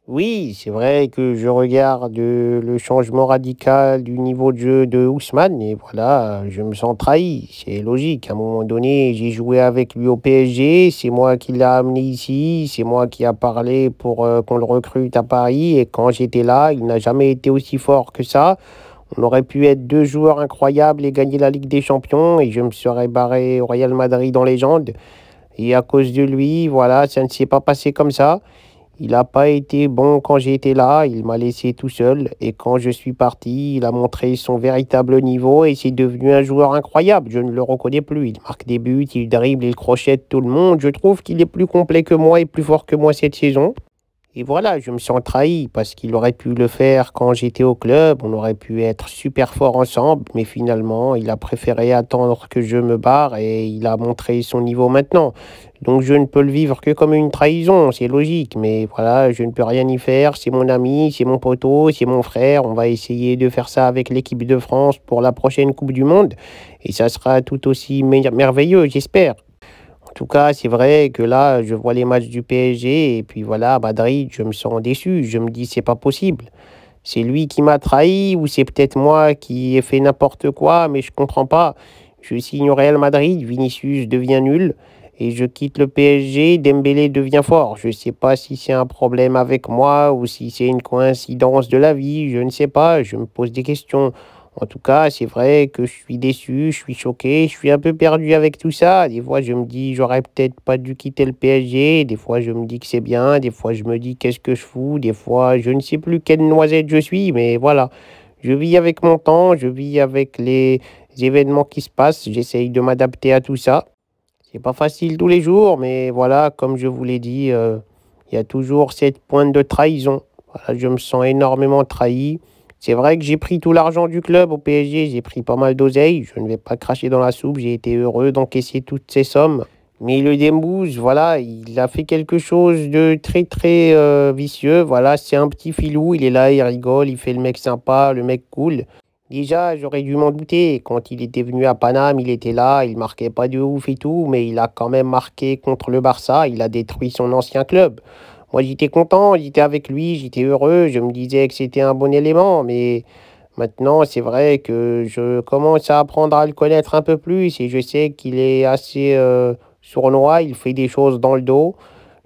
Oui, c'est vrai que je regarde le changement radical du niveau de jeu de Ousmane et voilà, je me sens trahi. C'est logique. À un moment donné, j'ai joué avec lui au PSG, c'est moi qui l'ai amené ici, c'est moi qui a parlé pour qu'on le recrute à Paris et quand j'étais là, il n'a jamais été aussi fort que ça. On aurait pu être deux joueurs incroyables et gagner la Ligue des Champions et je me serais barré au Real Madrid en légende. Et à cause de lui, voilà, ça ne s'est pas passé comme ça. Il n'a pas été bon quand j'ai été là, il m'a laissé tout seul. Et quand je suis parti, il a montré son véritable niveau et c'est devenu un joueur incroyable. Je ne le reconnais plus. Il marque des buts, il dribble, il crochette tout le monde. Je trouve qu'il est plus complet que moi et plus fort que moi cette saison. Et voilà, je me sens trahi parce qu'il aurait pu le faire quand j'étais au club, on aurait pu être super fort ensemble, mais finalement, il a préféré attendre que je me barre et il a montré son niveau maintenant. Donc je ne peux le vivre que comme une trahison, c'est logique, mais voilà, je ne peux rien y faire, c'est mon ami, c'est mon poteau, c'est mon frère, on va essayer de faire ça avec l'équipe de France pour la prochaine Coupe du Monde et ça sera tout aussi merveilleux, j'espère. En tout cas, c'est vrai que là, je vois les matchs du PSG et puis voilà, à Madrid, je me sens déçu. Je me dis, c'est pas possible. C'est lui qui m'a trahi ou c'est peut-être moi qui ai fait n'importe quoi, mais je comprends pas. Je signe au Real Madrid, Vinicius devient nul et je quitte le PSG, Dembélé devient fort. Je sais pas si c'est un problème avec moi ou si c'est une coïncidence de la vie, je ne sais pas, je me pose des questions. En tout cas, c'est vrai que je suis déçu, je suis choqué, je suis un peu perdu avec tout ça. Des fois, je me dis, j'aurais peut-être pas dû quitter le PSG. Des fois, je me dis que c'est bien. Des fois, je me dis, qu'est-ce que je fous. Des fois, je ne sais plus quelle noisette je suis. Mais voilà, je vis avec mon temps, je vis avec les événements qui se passent. J'essaye de m'adapter à tout ça. C'est pas facile tous les jours, mais voilà, comme je vous l'ai dit, il y a toujours cette pointe de trahison. Voilà, je me sens énormément trahi. C'est vrai que j'ai pris tout l'argent du club au PSG, j'ai pris pas mal d'oseille. Je ne vais pas cracher dans la soupe, j'ai été heureux d'encaisser toutes ces sommes. Mais le Dembouz, voilà, il a fait quelque chose de très très vicieux. Voilà, c'est un petit filou, il est là, il rigole, il fait le mec sympa, le mec cool. Déjà, j'aurais dû m'en douter. Quand il était venu à Paname, il était là, il marquait pas de ouf et tout, mais il a quand même marqué contre le Barça. Il a détruit son ancien club. Moi, j'étais content, j'étais avec lui, j'étais heureux. Je me disais que c'était un bon élément, mais maintenant, c'est vrai que je commence à apprendre à le connaître un peu plus et je sais qu'il est assez sournois. Il fait des choses dans le dos.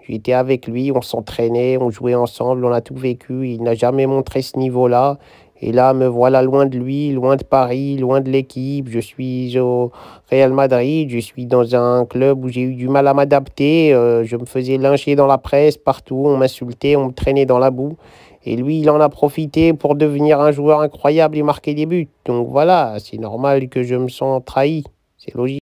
J'étais avec lui, on s'entraînait, on jouait ensemble, on a tout vécu. Il n'a jamais montré ce niveau-là. Et là, me voilà loin de lui, loin de Paris, loin de l'équipe. Je suis au Real Madrid, je suis dans un club où j'ai eu du mal à m'adapter. Je me faisais lyncher dans la presse, partout, on m'insultait, on me traînait dans la boue. Et lui, il en a profité pour devenir un joueur incroyable et marquer des buts. Donc voilà, c'est normal que je me sens trahi. C'est logique.